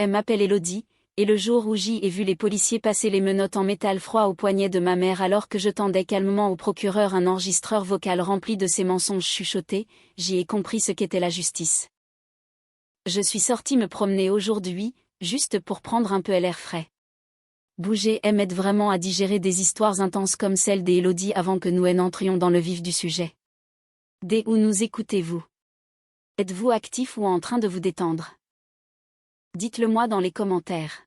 M'appelle Élodie, et le jour où j'ai vu les policiers passer les menottes en métal froid au poignet de ma mère alors que je tendais calmement au procureur un enregistreur vocal rempli de ces mensonges chuchotés, j'y ai compris ce qu'était la justice. Je suis sortie me promener aujourd'hui, juste pour prendre un peu l'air frais. Bouger m'aide vraiment à digérer des histoires intenses comme celle d'Élodie avant que nous n'entrions dans le vif du sujet. Dès où nous écoutez-vous? Êtes-vous actif ou en train de vous détendre? Dites-le moi dans les commentaires.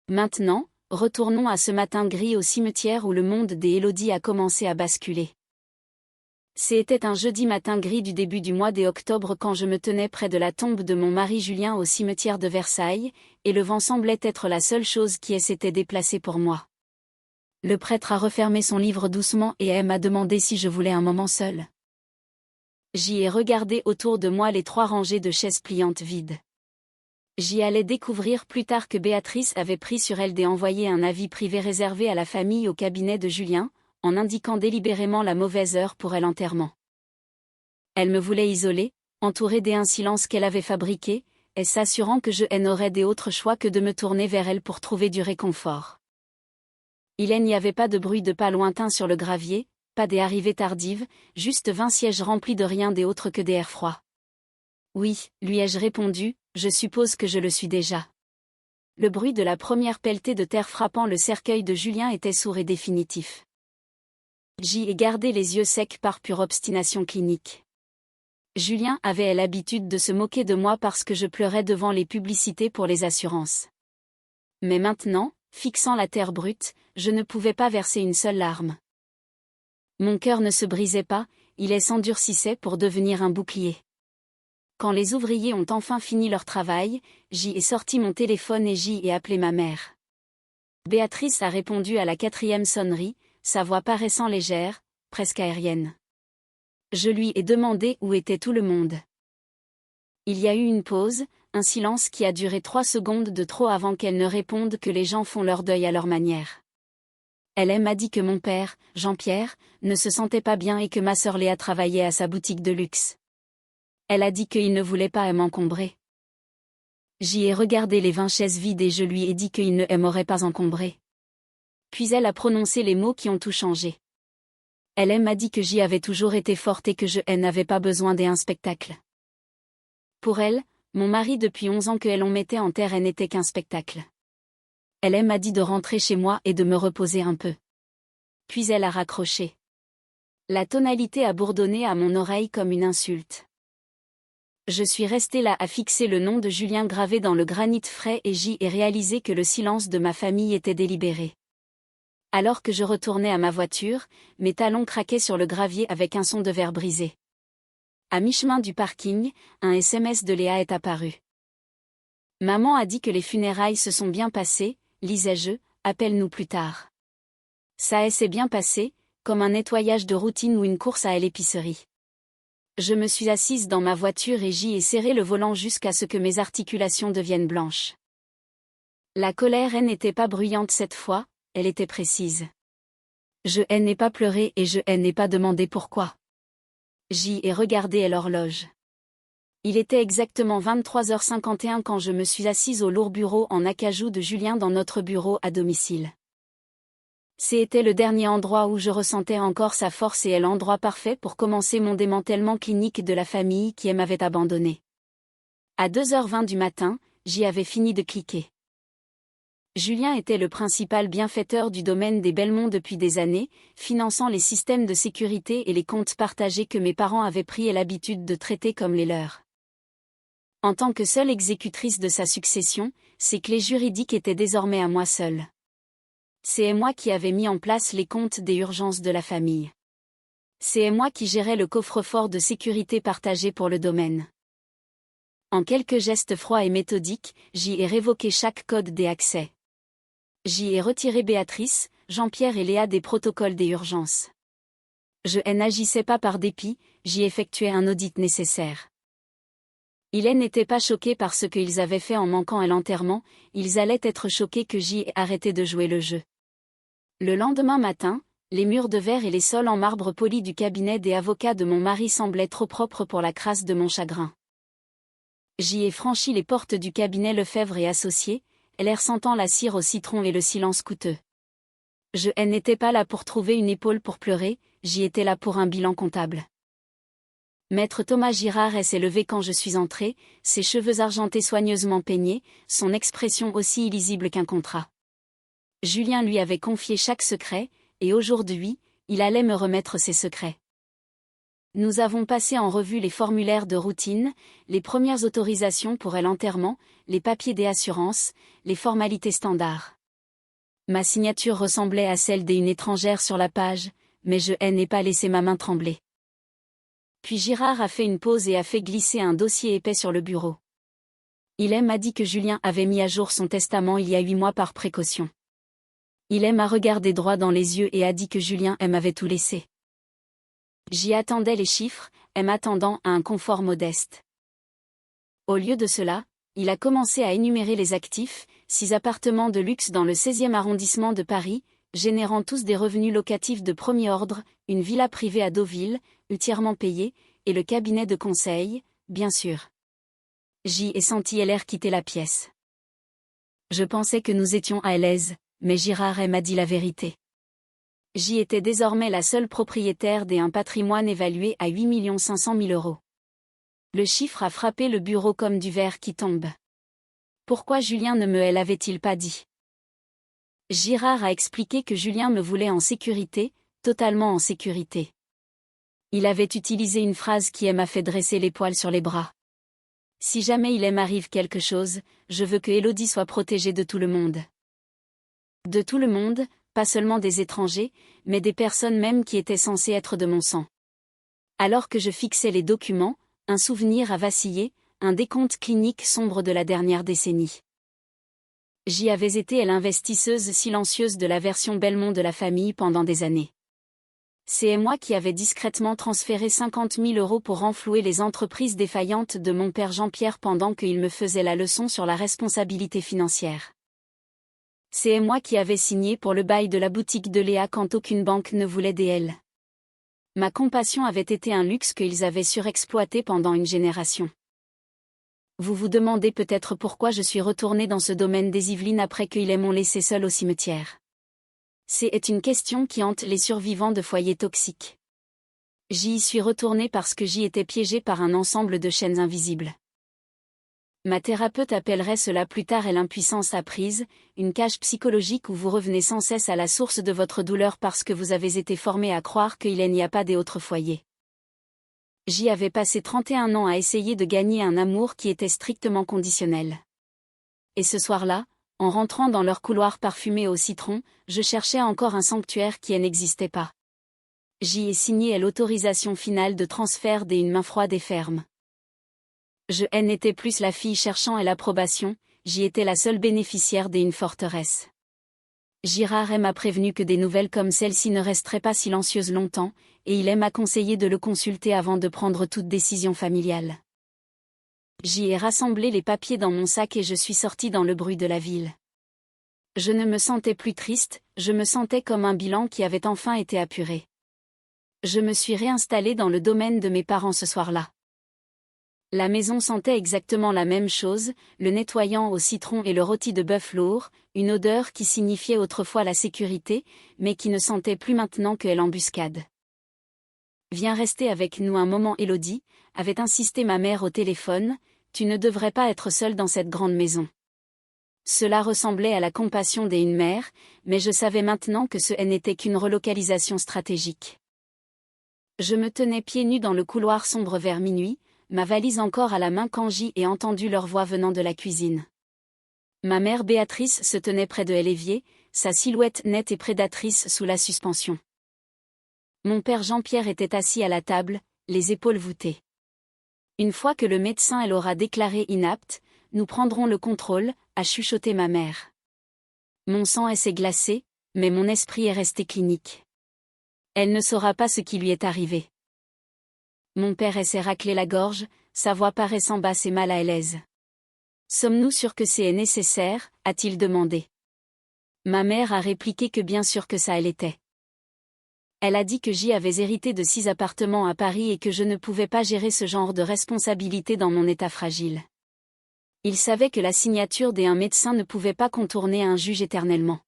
Maintenant, retournons à ce matin gris au cimetière où le monde d'Élodie a commencé à basculer. C'était un jeudi matin gris du début du mois d'octobre quand je me tenais près de la tombe de mon mari Julien au cimetière de Versailles, et le vent semblait être la seule chose qui s'était déplacée pour moi. Le prêtre a refermé son livre doucement et m'a demandé si je voulais un moment seul. J'y ai regardé autour de moi les 3 rangées de chaises pliantes vides. J'y allais découvrir plus tard que Béatrice avait pris sur elle d'envoyer un avis privé réservé à la famille au cabinet de Julien, en indiquant délibérément la mauvaise heure pour l'enterrement. Elle me voulait isolée, entourée d'un silence qu'elle avait fabriqué, et s'assurant que je n'aurais d'autre choix que de me tourner vers elle pour trouver du réconfort. Il n'y avait pas de bruit de pas lointain sur le gravier, pas des arrivées tardives, juste 20 sièges remplis de rien d'autre que des airs froids. Oui, lui ai-je répondu, je suppose que je le suis déjà. Le bruit de la première pelletée de terre frappant le cercueil de Julien était sourd et définitif. J'y ai gardé les yeux secs par pure obstination clinique. Julien avait l'habitude de se moquer de moi parce que je pleurais devant les publicités pour les assurances. Mais maintenant, fixant la terre brute, je ne pouvais pas verser une seule larme. Mon cœur ne se brisait pas, il s'endurcissait pour devenir un bouclier. Quand les ouvriers ont enfin fini leur travail, j'y ai sorti mon téléphone et j'y ai appelé ma mère. Béatrice a répondu à la 4e sonnerie, sa voix paraissant légère, presque aérienne. Je lui ai demandé où était tout le monde. Il y a eu une pause, un silence qui a duré 3 secondes de trop avant qu'elle ne réponde que les gens font leur deuil à leur manière. Elle m'a dit que mon père, Jean-Pierre, ne se sentait pas bien et que ma sœur Léa travaillait à sa boutique de luxe. Elle a dit qu'il ne voulait pas m'encombrer. J'y ai regardé les 20 chaises vides et je lui ai dit qu'il ne m'aurait pas encombré. Puis elle a prononcé les mots qui ont tout changé. Elle m'a dit que j'y avais toujours été forte et que je n'avais pas besoin d'un spectacle. Pour elle, mon mari depuis 11 ans qu'elle on mettait en terre n'était qu'un spectacle. Elle m'a dit de rentrer chez moi et de me reposer un peu. Puis elle a raccroché. La tonalité a bourdonné à mon oreille comme une insulte. Je suis restée là à fixer le nom de Julien gravé dans le granit frais et j'y ai réalisé que le silence de ma famille était délibéré. Alors que je retournais à ma voiture, mes talons craquaient sur le gravier avec un son de verre brisé. À mi-chemin du parking, un SMS de Léa est apparu. Maman a dit que les funérailles se sont bien passées, lisais-je, appelle-nous plus tard. Ça s'est bien passé, comme un nettoyage de routine ou une course à l'épicerie. Je me suis assise dans ma voiture et j'y ai serré le volant jusqu'à ce que mes articulations deviennent blanches. La colère n'était pas bruyante cette fois, elle était précise. Je n'ai pas pleuré et je n'ai pas demandé pourquoi. J'y ai regardé l'horloge. Il était exactement 23h51 quand je me suis assise au lourd bureau en acajou de Julien dans notre bureau à domicile. C'était le dernier endroit où je ressentais encore sa force et l'endroit parfait pour commencer mon démantèlement clinique de la famille qui m'avait abandonné. À 2h20 du matin, j'y avais fini de cliquer. Julien était le principal bienfaiteur du domaine des Belmont depuis des années, finançant les systèmes de sécurité et les comptes partagés que mes parents avaient pris l'habitude de traiter comme les leurs. En tant que seule exécutrice de sa succession, ses clés juridiques étaient désormais à moi seule. C'est moi qui avais mis en place les comptes des urgences de la famille. C'est moi qui gérais le coffre-fort de sécurité partagé pour le domaine. En quelques gestes froids et méthodiques, j'y ai révoqué chaque code des accès. J'y ai retiré Béatrice, Jean-Pierre et Léa des protocoles des urgences. Je n'agissais pas par dépit, j'y effectuais un audit nécessaire. Ils n'étaient pas choqués par ce qu'ils avaient fait en manquant à l'enterrement, ils allaient être choqués que j'y ai arrêté de jouer le jeu. Le lendemain matin, les murs de verre et les sols en marbre poli du cabinet des avocats de mon mari semblaient trop propres pour la crasse de mon chagrin. J'y ai franchi les portes du cabinet Lefebvre et Associés, l'air sentant la cire au citron et le silence coûteux. Je n'étais pas là pour trouver une épaule pour pleurer, j'y étais là pour un bilan comptable. Maître Thomas Girard s'est levé quand je suis entré, ses cheveux argentés soigneusement peignés, son expression aussi illisible qu'un contrat. Julien lui avait confié chaque secret, et aujourd'hui, il allait me remettre ses secrets. Nous avons passé en revue les formulaires de routine, les premières autorisations pour l'enterrement, les papiers des assurances, les formalités standards. Ma signature ressemblait à celle d'une étrangère sur la page, mais je n'ai pas laissé ma main trembler. Puis Girard a fait une pause et a fait glisser un dossier épais sur le bureau. Il m'a dit que Julien avait mis à jour son testament il y a 8 mois par précaution. Il m'a regardé droit dans les yeux et a dit que Julien m'avait tout laissé. J'y attendais les chiffres, m'attendant à un confort modeste. Au lieu de cela, il a commencé à énumérer les actifs, 6 appartements de luxe dans le 16e arrondissement de Paris, générant tous des revenus locatifs de premier ordre, une villa privée à Deauville, entièrement payée, et le cabinet de conseil, bien sûr. J'y ai senti l'air quitter la pièce. Je pensais que nous étions à l'aise, mais Girard m'a dit la vérité. J'y étais désormais la seule propriétaire d'un patrimoine évalué à 8 500 000 €. Le chiffre a frappé le bureau comme du verre qui tombe. Pourquoi Julien ne me l'avait-il pas dit? Girard a expliqué que Julien me voulait en sécurité, totalement en sécurité. Il avait utilisé une phrase qui m'a fait dresser les poils sur les bras. Si jamais il m'arrive quelque chose, je veux que Élodie soit protégée de tout le monde. De tout le monde, pas seulement des étrangers, mais des personnes même qui étaient censées être de mon sang. Alors que je fixais les documents, un souvenir a vacillé, un décompte clinique sombre de la dernière décennie. J'y avais été l'investisseuse silencieuse de la version Belmont de la famille pendant des années. C'est moi qui avais discrètement transféré 50 000 € pour renflouer les entreprises défaillantes de mon père Jean-Pierre pendant qu'il me faisait la leçon sur la responsabilité financière. C'est moi qui avais signé pour le bail de la boutique de Léa quand aucune banque ne voulait d'elle. Ma compassion avait été un luxe qu'ils avaient surexploité pendant une génération. Vous vous demandez peut-être pourquoi je suis retournée dans ce domaine des Yvelines après qu'ils m'ont laissé seule au cimetière. C'est une question qui hante les survivants de foyers toxiques. J'y suis retournée parce que j'y étais piégée par un ensemble de chaînes invisibles. Ma thérapeute appellerait cela plus tard l'impuissance apprise, une cage psychologique où vous revenez sans cesse à la source de votre douleur parce que vous avez été formé à croire qu'il n'y a pas d'autres foyers. J'y avais passé 31 ans à essayer de gagner un amour qui était strictement conditionnel. Et ce soir-là, en rentrant dans leur couloir parfumé au citron, je cherchais encore un sanctuaire qui n'existait pas. J'y ai signé l'autorisation finale de transfert d'une main froide et ferme. Je n'étais plus la fille cherchant l'approbation, j'y étais la seule bénéficiaire d'une forteresse. Girard m'a prévenu que des nouvelles comme celle-ci ne resteraient pas silencieuses longtemps, et il m'a conseillé de le consulter avant de prendre toute décision familiale. J'y ai rassemblé les papiers dans mon sac et je suis sortie dans le bruit de la ville. Je ne me sentais plus triste, je me sentais comme un bilan qui avait enfin été apuré. Je me suis réinstallée dans le domaine de mes parents ce soir-là. La maison sentait exactement la même chose, le nettoyant au citron et le rôti de bœuf lourd, une odeur qui signifiait autrefois la sécurité, mais qui ne sentait plus maintenant que l'embuscade. « Viens rester avec nous un moment Élodie », avait insisté ma mère au téléphone, « tu ne devrais pas être seule dans cette grande maison ». Cela ressemblait à la compassion d'une mère, mais je savais maintenant que ce n'était qu'une relocalisation stratégique. Je me tenais pieds nus dans le couloir sombre vers minuit, ma valise encore à la main quand j'y ai entendu leur voix venant de la cuisine. Ma mère Béatrice se tenait près de l'évier, sa silhouette nette et prédatrice sous la suspension. Mon père Jean-Pierre était assis à la table, les épaules voûtées. Une fois que le médecin l'aura déclaré inapte, nous prendrons le contrôle, a chuchoté ma mère. Mon sang s'est glacé, mais mon esprit est resté clinique. Elle ne saura pas ce qui lui est arrivé. Mon père s'est raclé la gorge, sa voix paraissant basse et mal à l'aise. Sommes-nous sûrs que c'est nécessaire, a-t-il demandé. Ma mère a répliqué que bien sûr que ça l'était. Elle a dit que j'y avais hérité de 6 appartements à Paris et que je ne pouvais pas gérer ce genre de responsabilité dans mon état fragile. Il savait que la signature d'un médecin ne pouvait pas contourner un juge éternellement.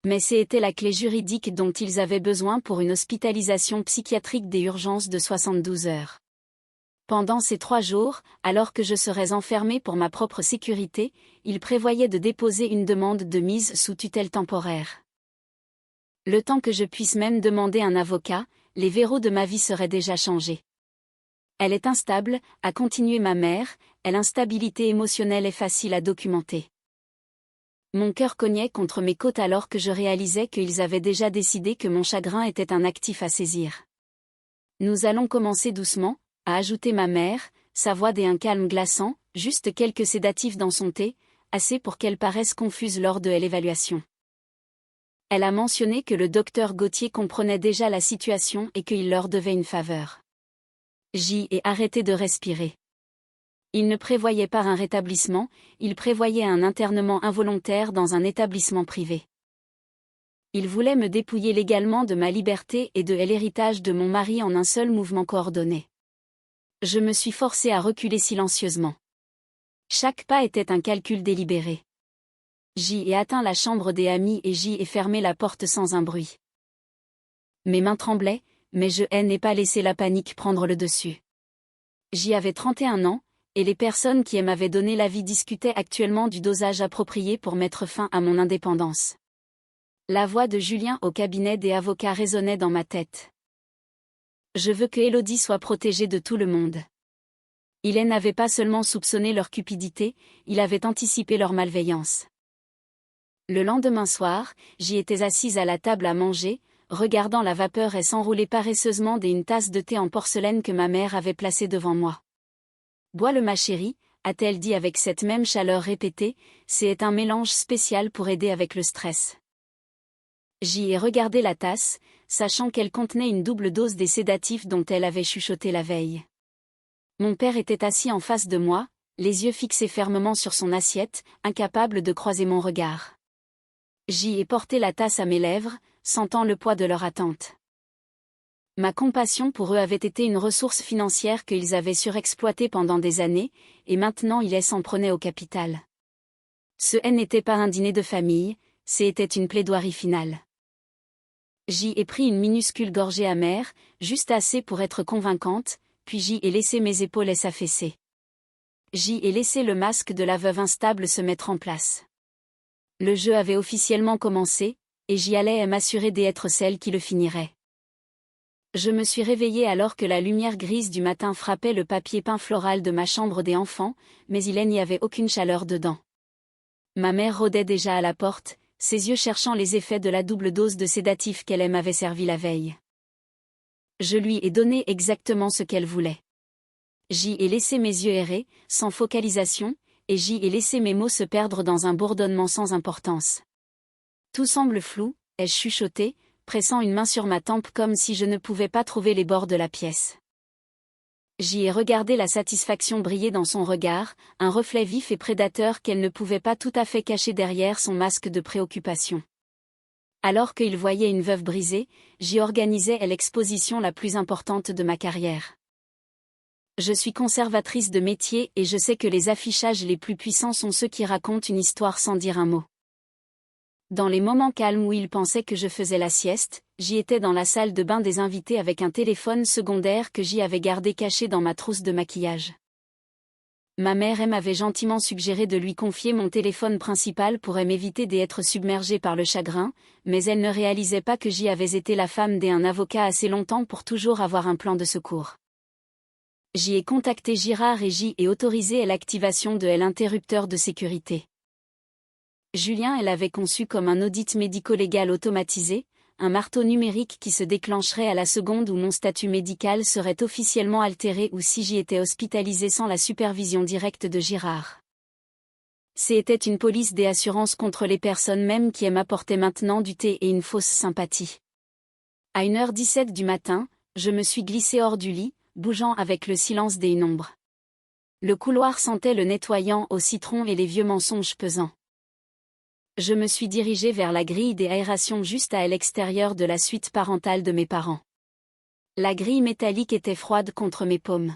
Mais c'était la clé juridique dont ils avaient besoin pour une hospitalisation psychiatrique des urgences de 72 heures. Pendant ces 3 jours, alors que je serais enfermé pour ma propre sécurité, il prévoyait de déposer une demande de mise sous tutelle temporaire. Le temps que je puisse même demander un avocat, les verrous de ma vie seraient déjà changés. Elle est instable, a continué ma mère, et l'instabilité émotionnelle est facile à documenter. Mon cœur cognait contre mes côtes alors que je réalisais qu'ils avaient déjà décidé que mon chagrin était un actif à saisir. Nous allons commencer doucement, a ajouté ma mère, sa voix d'un calme glaçant, juste quelques sédatifs dans son thé, assez pour qu'elle paraisse confuse lors de l'évaluation. Elle a mentionné que le docteur Gauthier comprenait déjà la situation et qu'il leur devait une faveur. J'y ai arrêté de respirer. Il ne prévoyait pas un rétablissement, il prévoyait un internement involontaire dans un établissement privé. Il voulait me dépouiller légalement de ma liberté et de l'héritage de mon mari en un seul mouvement coordonné. Je me suis forcé à reculer silencieusement. Chaque pas était un calcul délibéré. J'y ai atteint la chambre des amis et j'y ai fermé la porte sans un bruit. Mes mains tremblaient, mais je n'ai pas laissé la panique prendre le dessus. J'y avais 31 ans, et les personnes qui m'avaient donné l'avis discutaient actuellement du dosage approprié pour mettre fin à mon indépendance. La voix de Julien au cabinet des avocats résonnait dans ma tête. Je veux que Élodie soit protégée de tout le monde. Il n'avait pas seulement soupçonné leur cupidité, il avait anticipé leur malveillance. Le lendemain soir, j'y étais assise à la table à manger, regardant la vapeur et s'enrouler paresseusement d'une tasse de thé en porcelaine que ma mère avait placée devant moi. « Bois-le ma chérie », a-t-elle dit avec cette même chaleur répétée, c'est un mélange spécial pour aider avec le stress. J'y ai regardé la tasse, sachant qu'elle contenait une double dose des sédatifs dont elle avait chuchoté la veille. Mon père était assis en face de moi, les yeux fixés fermement sur son assiette, incapable de croiser mon regard. J'y ai porté la tasse à mes lèvres, sentant le poids de leur attente. Ma compassion pour eux avait été une ressource financière qu'ils avaient surexploitée pendant des années, et maintenant ils s'en prenaient au capital. Ce n'était pas un dîner de famille, c'était une plaidoirie finale. J'y ai pris une minuscule gorgée amère, juste assez pour être convaincante, puis j'y ai laissé mes épaules s'affaisser. J'y ai laissé le masque de la veuve instable se mettre en place. Le jeu avait officiellement commencé, et j'y allais m'assurer d'être celle qui le finirait. Je me suis réveillée alors que la lumière grise du matin frappait le papier peint floral de ma chambre des enfants, mais il n'y avait aucune chaleur dedans. Ma mère rôdait déjà à la porte, ses yeux cherchant les effets de la double dose de sédatif qu'elle m'avait servi la veille. Je lui ai donné exactement ce qu'elle voulait. J'y ai laissé mes yeux errer, sans focalisation, et j'y ai laissé mes mots se perdre dans un bourdonnement sans importance. Tout semble flou, ai-je chuchoté, pressant une main sur ma tempe comme si je ne pouvais pas trouver les bords de la pièce. J'y ai regardé la satisfaction briller dans son regard, un reflet vif et prédateur qu'elle ne pouvait pas tout à fait cacher derrière son masque de préoccupation. Alors qu'il voyait une veuve brisée, j'y organisais l'exposition la plus importante de ma carrière. Je suis conservatrice de métier et je sais que les affichages les plus puissants sont ceux qui racontent une histoire sans dire un mot. Dans les moments calmes où il pensait que je faisais la sieste, j'y étais dans la salle de bain des invités avec un téléphone secondaire que j'y avais gardé caché dans ma trousse de maquillage. Ma mère m'avait gentiment suggéré de lui confier mon téléphone principal pour m'éviter d'être submergée par le chagrin, mais elle ne réalisait pas que j'y avais été la femme d'un avocat assez longtemps pour toujours avoir un plan de secours. J'y ai contacté Girard et j'y ai autorisé l'activation de l'interrupteur de sécurité. Julien l'avait conçu comme un audit médico-légal automatisé, un marteau numérique qui se déclencherait à la seconde où mon statut médical serait officiellement altéré ou si j'y étais hospitalisé sans la supervision directe de Girard. C'était une police des assurances contre les personnes même qui m'apportaient maintenant du thé et une fausse sympathie. À 1h17 du matin, je me suis glissée hors du lit, bougeant avec le silence des nombres. Le couloir sentait le nettoyant au citron et les vieux mensonges pesants. Je me suis dirigée vers la grille d'aération juste à l'extérieur de la suite parentale de mes parents. La grille métallique était froide contre mes paumes.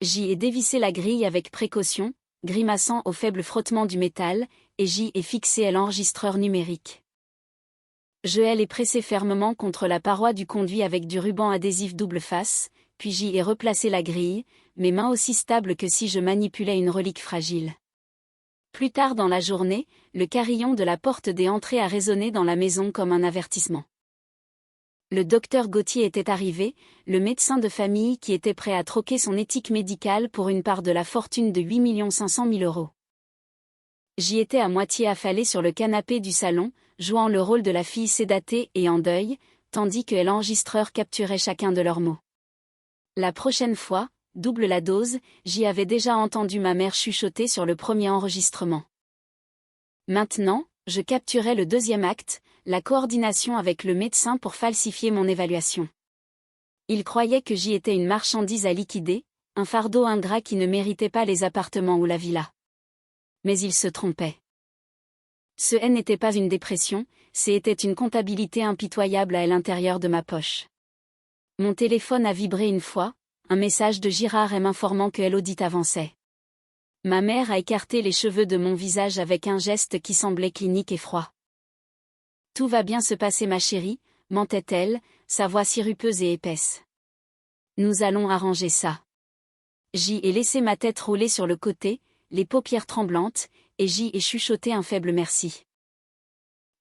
J'y ai dévissé la grille avec précaution, grimaçant au faible frottement du métal, et J est fixé à l'enregistreur numérique. L est pressé fermement contre la paroi du conduit avec du ruban adhésif double face, puis J est replacé la grille, mes mains aussi stables que si je manipulais une relique fragile. Plus tard dans la journée, le carillon de la porte des entrées a résonné dans la maison comme un avertissement. Le docteur Gauthier était arrivé, le médecin de famille qui était prêt à troquer son éthique médicale pour une part de la fortune de 8 500 000 €. J'y étais à moitié affalée sur le canapé du salon, jouant le rôle de la fille sédatée et en deuil, tandis que l'enregistreur capturait chacun de leurs mots. La prochaine fois, double la dose, j'y avais déjà entendu ma mère chuchoter sur le premier enregistrement. Maintenant, je capturais le deuxième acte, la coordination avec le médecin pour falsifier mon évaluation. Il croyait que j'y étais une marchandise à liquider, un fardeau ingrat qui ne méritait pas les appartements ou la villa. Mais il se trompait. Ce n'était pas une dépression, c'était une comptabilité impitoyable à l'intérieur de ma poche. Mon téléphone a vibré une fois, un message de Girard m'informant que Elodie avançait. Ma mère a écarté les cheveux de mon visage avec un geste qui semblait clinique et froid. « Tout va bien se passer ma chérie », mentait-elle, sa voix sirupeuse et épaisse. « Nous allons arranger ça. » J'y ai laissé ma tête rouler sur le côté, les paupières tremblantes, et j'y ai chuchoté un faible merci.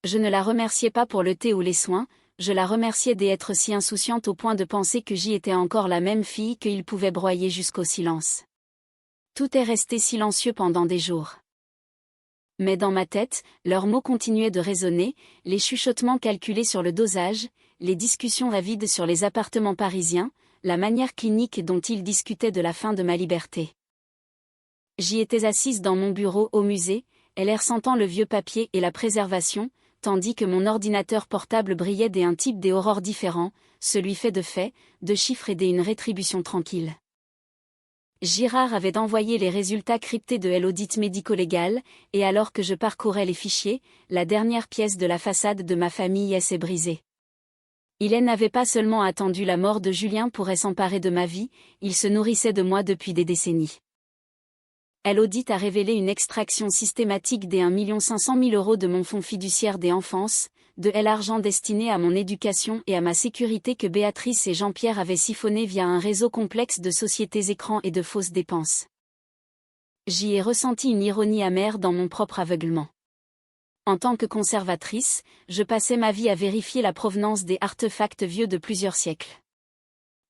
Je ne la remerciais pas pour le thé ou les soins, je la remerciais d'être si insouciante au point de penser que j'y étais encore la même fille qu'il pouvait broyer jusqu'au silence. Tout est resté silencieux pendant des jours. Mais dans ma tête, leurs mots continuaient de résonner, les chuchotements calculés sur le dosage, les discussions avides sur les appartements parisiens, la manière clinique dont ils discutaient de la fin de ma liberté. J'y étais assise dans mon bureau au musée, l'air sentant le vieux papier et la préservation, tandis que mon ordinateur portable brillait d'un type des aurores différents, celui fait, de chiffres et d'une rétribution tranquille. Girard avait envoyé les résultats cryptés de l'audit médico-légal, et alors que je parcourais les fichiers, la dernière pièce de la façade de ma famille s'est brisée. Il n'avait pas seulement attendu la mort de Julien pour s'emparer de ma vie, il se nourrissait de moi depuis des décennies. L'audit a révélé une extraction systématique des 1 500 000 € de mon fonds fiduciaire des enfances, de l'argent destiné à mon éducation et à ma sécurité que Béatrice et Jean-Pierre avaient siphonné via un réseau complexe de sociétés écrans et de fausses dépenses. J'y ai ressenti une ironie amère dans mon propre aveuglement. En tant que conservatrice, je passais ma vie à vérifier la provenance des artefacts vieux de plusieurs siècles.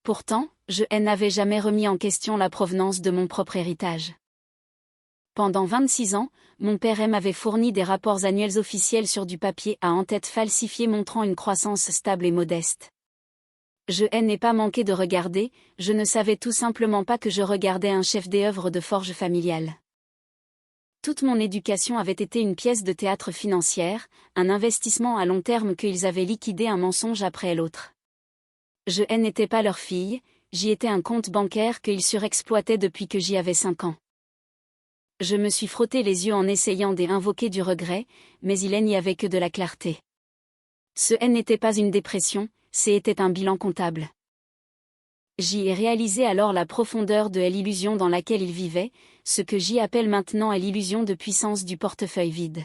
Pourtant, je n'avais jamais remis en question la provenance de mon propre héritage. Pendant 26 ans, mon père m'avait fourni des rapports annuels officiels sur du papier à en-tête falsifié montrant une croissance stable et modeste. Je n'ai pas manqué de regarder, je ne savais tout simplement pas que je regardais un chef-d'œuvre de forge familiale. Toute mon éducation avait été une pièce de théâtre financière, un investissement à long terme qu'ils avaient liquidé un mensonge après l'autre. Je n'étais pas leur fille, j'y étais un compte bancaire qu'ils surexploitaient depuis que j'y avais 5 ans. Je me suis frotté les yeux en essayant d'invoquer du regret, mais il n'y avait que de la clarté. Ce n'était pas une dépression, c'était un bilan comptable. J'y ai réalisé alors la profondeur de l'illusion dans laquelle il vivait, ce que j'y appelle maintenant l'illusion de puissance du portefeuille vide.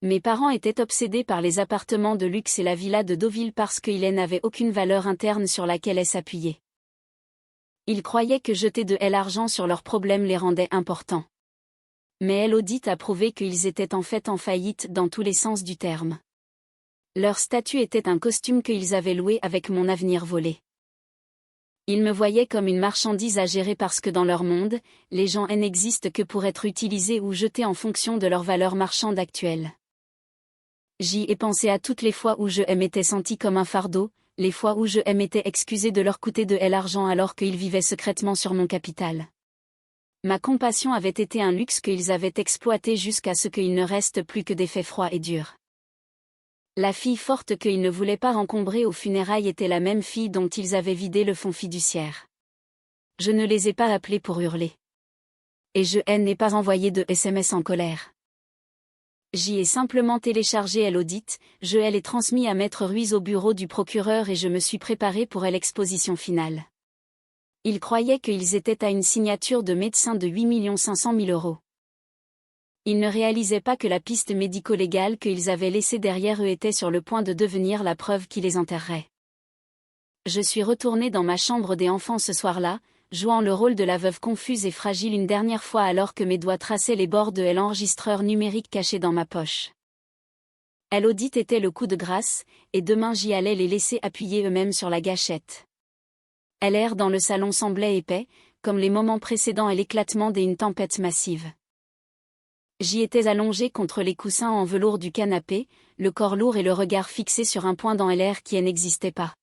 Mes parents étaient obsédés par les appartements de luxe et la villa de Deauville parce qu'ils n'avaient aucune valeur interne sur laquelle s'appuyer. Ils croyaient que jeter de l'argent sur leurs problèmes les rendait importants. Mais l'audit a prouvé qu'ils étaient en fait en faillite dans tous les sens du terme. Leur statut était un costume qu'ils avaient loué avec mon avenir volé. Ils me voyaient comme une marchandise à gérer parce que dans leur monde, les gens n'existent que pour être utilisés ou jetés en fonction de leur valeur marchande actuelle. J'y ai pensé à toutes les fois où je m'étais senti comme un fardeau, les fois où je m'étais excusé de leur coûter de l'argent alors qu'ils vivaient secrètement sur mon capital. Ma compassion avait été un luxe qu'ils avaient exploité jusqu'à ce qu'il ne reste plus que des faits froids et durs. La fille forte qu'ils ne voulaient pas encombrer aux funérailles était la même fille dont ils avaient vidé le fonds fiduciaire. Je ne les ai pas appelés pour hurler. Et je n'ai pas envoyé de SMS en colère. J'y ai simplement téléchargé l'audit, je l'ai transmis à Maître Ruiz au bureau du procureur et je me suis préparé pour l'exposition finale. Ils croyaient qu'ils étaient à une signature de médecin de 8 500 000 €. Ils ne réalisaient pas que la piste médico-légale qu'ils avaient laissée derrière eux était sur le point de devenir la preuve qui les enterrerait. Je suis retournée dans ma chambre des enfants ce soir-là, jouant le rôle de la veuve confuse et fragile une dernière fois alors que mes doigts traçaient les bords de l'enregistreur numérique caché dans ma poche. L'audit était le coup de grâce, et demain j'y allais les laisser appuyer eux-mêmes sur la gâchette. L'air dans le salon semblait épais, comme les moments précédents et l'éclatement d'une tempête massive. J'y étais allongé contre les coussins en velours du canapé, le corps lourd et le regard fixé sur un point dans l'air qui n'existait pas.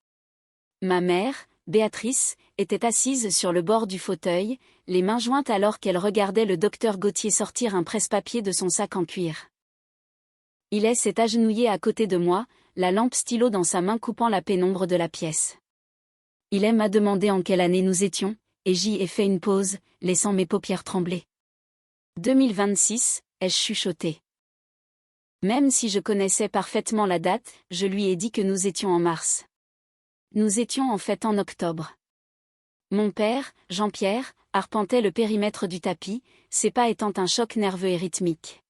Ma mère, Béatrice, était assise sur le bord du fauteuil, les mains jointes alors qu'elle regardait le docteur Gauthier sortir un presse-papier de son sac en cuir. Il s'est agenouillé à côté de moi, la lampe stylo dans sa main coupant la pénombre de la pièce. Il m'a demandé en quelle année nous étions, et j'y ai fait une pause, laissant mes paupières trembler. 2026, ai-je chuchoté. Même si je connaissais parfaitement la date, je lui ai dit que nous étions en mars. Nous étions en fait en octobre. Mon père, Jean-Pierre, arpentait le périmètre du tapis, ses pas étant un choc nerveux et rythmique.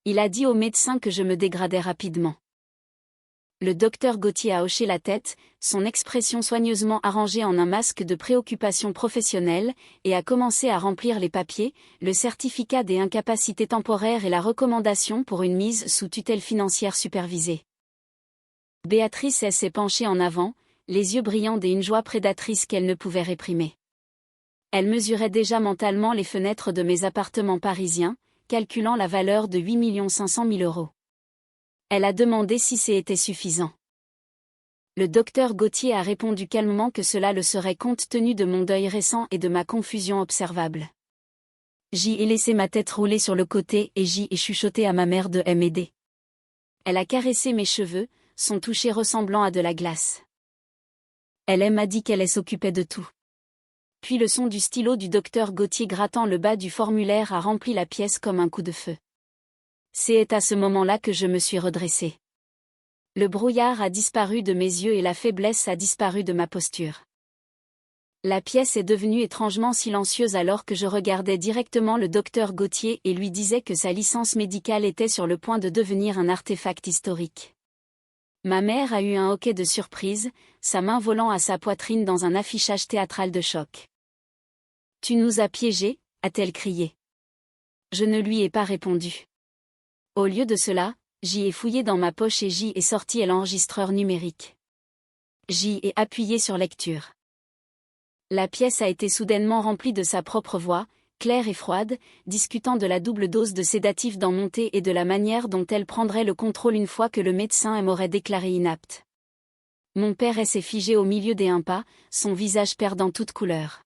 Il a dit au médecin que je me dégradais rapidement. Le docteur Gauthier a hoché la tête, son expression soigneusement arrangée en un masque de préoccupation professionnelle, et a commencé à remplir les papiers, le certificat des incapacités temporaires et la recommandation pour une mise sous tutelle financière supervisée. Béatrice s'est penchée en avant, les yeux brillants d'une joie prédatrice qu'elle ne pouvait réprimer. Elle mesurait déjà mentalement les fenêtres de mes appartements parisiens, calculant la valeur de 8 500 000 €. Elle a demandé si c'était suffisant. Le docteur Gauthier a répondu calmement que cela le serait compte tenu de mon deuil récent et de ma confusion observable. J'y ai laissé ma tête rouler sur le côté et j'y ai chuchoté à ma mère de m'aider. Elle a caressé mes cheveux, son toucher ressemblant à de la glace. Elle m'a dit qu'elle s'occupait de tout. Puis le son du stylo du docteur Gauthier grattant le bas du formulaire a rempli la pièce comme un coup de feu. C'est à ce moment-là que je me suis redressée. Le brouillard a disparu de mes yeux et la faiblesse a disparu de ma posture. La pièce est devenue étrangement silencieuse alors que je regardais directement le docteur Gauthier et lui disais que sa licence médicale était sur le point de devenir un artefact historique. Ma mère a eu un hoquet de surprise, sa main volant à sa poitrine dans un affichage théâtral de choc. « Tu nous as piégés » a-t-elle crié. Je ne lui ai pas répondu. Au lieu de cela, j'y ai fouillé dans ma poche et j'y ai sorti l'enregistreur numérique. J'y ai appuyé sur lecture. La pièce a été soudainement remplie de sa propre voix, claire et froide, discutant de la double dose de sédatifs dans mon thé et de la manière dont elle prendrait le contrôle une fois que le médecin m'aurait déclaré inapte. Mon père s'est figé au milieu des pas, son visage perdant toute couleur.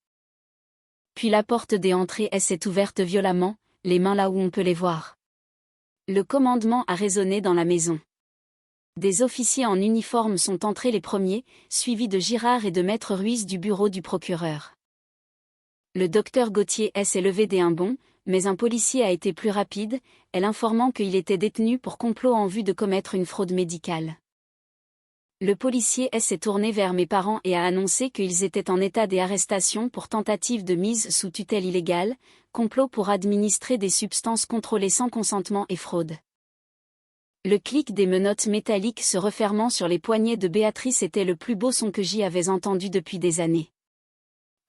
Puis la porte des entrées s'est ouverte violemment, les mains là où on peut les voir. Le commandement a résonné dans la maison. Des officiers en uniforme sont entrés les premiers, suivis de Girard et de Maître Ruiz du bureau du procureur. Le docteur Gauthier s'est levé d'un bond, mais un policier a été plus rapide, informant qu'il était détenu pour complot en vue de commettre une fraude médicale. Le policier s'est tourné vers mes parents et a annoncé qu'ils étaient en état d'arrestation pour tentative de mise sous tutelle illégale, complot pour administrer des substances contrôlées sans consentement et fraude. Le clic des menottes métalliques se refermant sur les poignets de Béatrice était le plus beau son que j'y avais entendu depuis des années.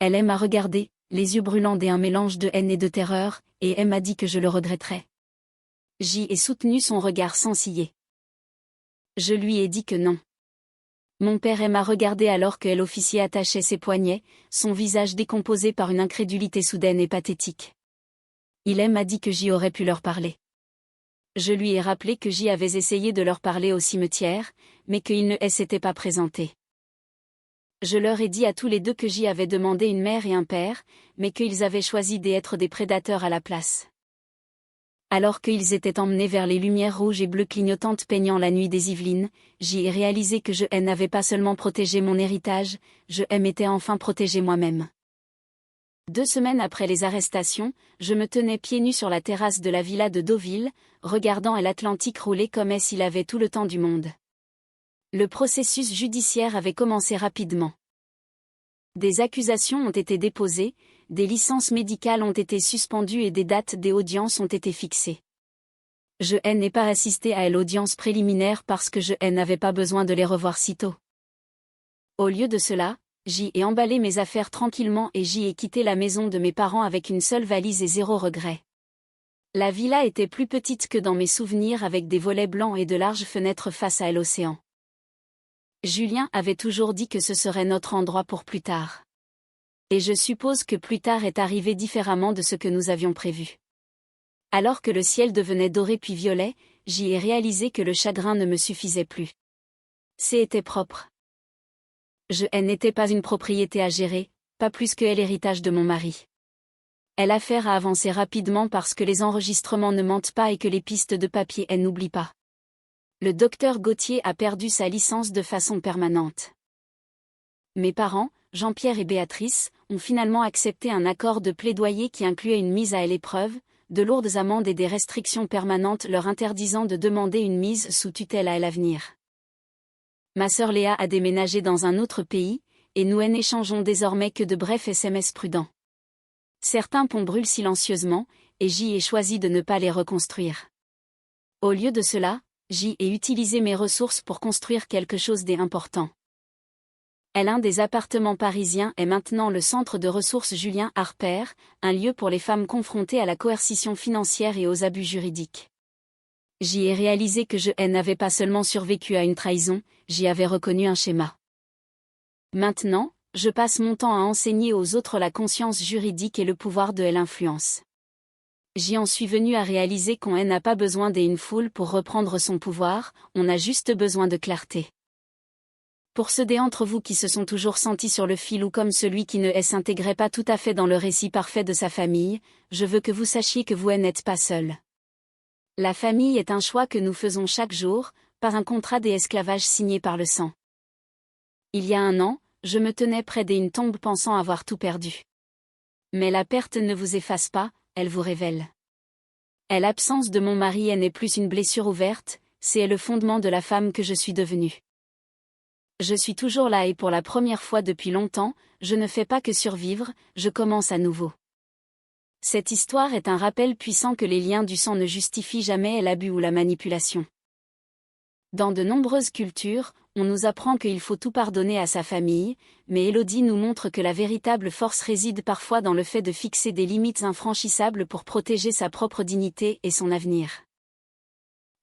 Elle m'a regardé, les yeux brûlants d'un mélange de haine et de terreur, et elle m'a dit que je le regretterais. J'y ai soutenu son regard sans ciller. Je lui ai dit que non. Mon père m'a regardé alors que l'officier attachait ses poignets, son visage décomposé par une incrédulité soudaine et pathétique. Il m'a dit que j'y aurais pu leur parler. Je lui ai rappelé que j'y avais essayé de leur parler au cimetière, mais qu'ils ne s'étaient pas présentés. Je leur ai dit à tous les deux que j'y avais demandé une mère et un père, mais qu'ils avaient choisi d'être des prédateurs à la place. Alors qu'ils étaient emmenés vers les lumières rouges et bleues clignotantes peignant la nuit des Yvelines, j'y ai réalisé que je n'avais pas seulement protégé mon héritage, je m'étais enfin protégé moi-même. 2 semaines après les arrestations, je me tenais pieds nus sur la terrasse de la villa de Deauville, regardant l'Atlantique rouler comme s'il avait tout le temps du monde. Le processus judiciaire avait commencé rapidement. Des accusations ont été déposées, des licences médicales ont été suspendues et des dates des audiences ont été fixées. Je n'ai pas assisté à l'audience préliminaire parce que je n'avais pas besoin de les revoir sitôt. Au lieu de cela, j'y ai emballé mes affaires tranquillement et j'y ai quitté la maison de mes parents avec une seule valise et zéro regret. La villa était plus petite que dans mes souvenirs avec des volets blancs et de larges fenêtres face à l'océan. Julien avait toujours dit que ce serait notre endroit pour plus tard. Et je suppose que plus tard est arrivé différemment de ce que nous avions prévu. Alors que le ciel devenait doré puis violet, j'y ai réalisé que le chagrin ne me suffisait plus. C'était propre. Je n'étais pas une propriété à gérer, pas plus que l'héritage de mon mari. L'affaire a avancé rapidement parce que les enregistrements ne mentent pas et que les pistes de papier n'oublient pas. Le docteur Gauthier a perdu sa licence de façon permanente. Mes parents, Jean-Pierre et Béatrice, ont finalement accepté un accord de plaidoyer qui incluait une mise à l'épreuve, de lourdes amendes et des restrictions permanentes leur interdisant de demander une mise sous tutelle à l'avenir. Ma sœur Léa a déménagé dans un autre pays, et nous n'échangeons désormais que de brefs SMS prudents. Certains ponts brûlent silencieusement, et j'y ai choisi de ne pas les reconstruire. Au lieu de cela, j'y ai utilisé mes ressources pour construire quelque chose d'important. L'un des appartements parisiens est maintenant le centre de ressources Julien Harper, un lieu pour les femmes confrontées à la coercition financière et aux abus juridiques. J'y ai réalisé que je n'avais pas seulement survécu à une trahison, j'y avais reconnu un schéma. Maintenant, je passe mon temps à enseigner aux autres la conscience juridique et le pouvoir de l'influence. J'y en suis venu à réaliser qu'on n'a pas besoin d'une foule pour reprendre son pouvoir, on a juste besoin de clarté. Pour ceux d'entre vous qui se sont toujours sentis sur le fil ou comme celui qui ne s'intégrait pas tout à fait dans le récit parfait de sa famille, je veux que vous sachiez que vous n'êtes pas seul. La famille est un choix que nous faisons chaque jour, par un contrat d'esclavage signé par le sang. Il y a un an, je me tenais près d'une tombe pensant avoir tout perdu. Mais la perte ne vous efface pas, elle vous révèle. L'absence de mon mari n'est plus une blessure ouverte, c'est le fondement de la femme que je suis devenue. Je suis toujours là et pour la première fois depuis longtemps, je ne fais pas que survivre, je commence à nouveau. Cette histoire est un rappel puissant que les liens du sang ne justifient jamais l'abus ou la manipulation. Dans de nombreuses cultures, on nous apprend qu'il faut tout pardonner à sa famille, mais Élodie nous montre que la véritable force réside parfois dans le fait de fixer des limites infranchissables pour protéger sa propre dignité et son avenir.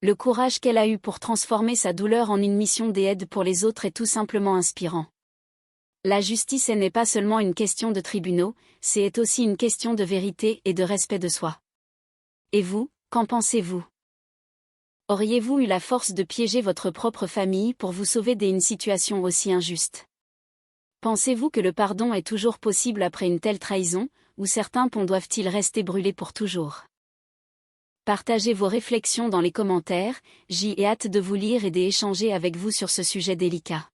Le courage qu'elle a eu pour transformer sa douleur en une mission d'aide pour les autres est tout simplement inspirant. La justice n'est pas seulement une question de tribunaux, c'est aussi une question de vérité et de respect de soi. Et vous, qu'en pensez-vous ? Auriez-vous eu la force de piéger votre propre famille pour vous sauver d'une situation aussi injuste ? Pensez-vous que le pardon est toujours possible après une telle trahison, ou certains ponts doivent-ils rester brûlés pour toujours ? Partagez vos réflexions dans les commentaires, j'y ai hâte de vous lire et d'échanger avec vous sur ce sujet délicat.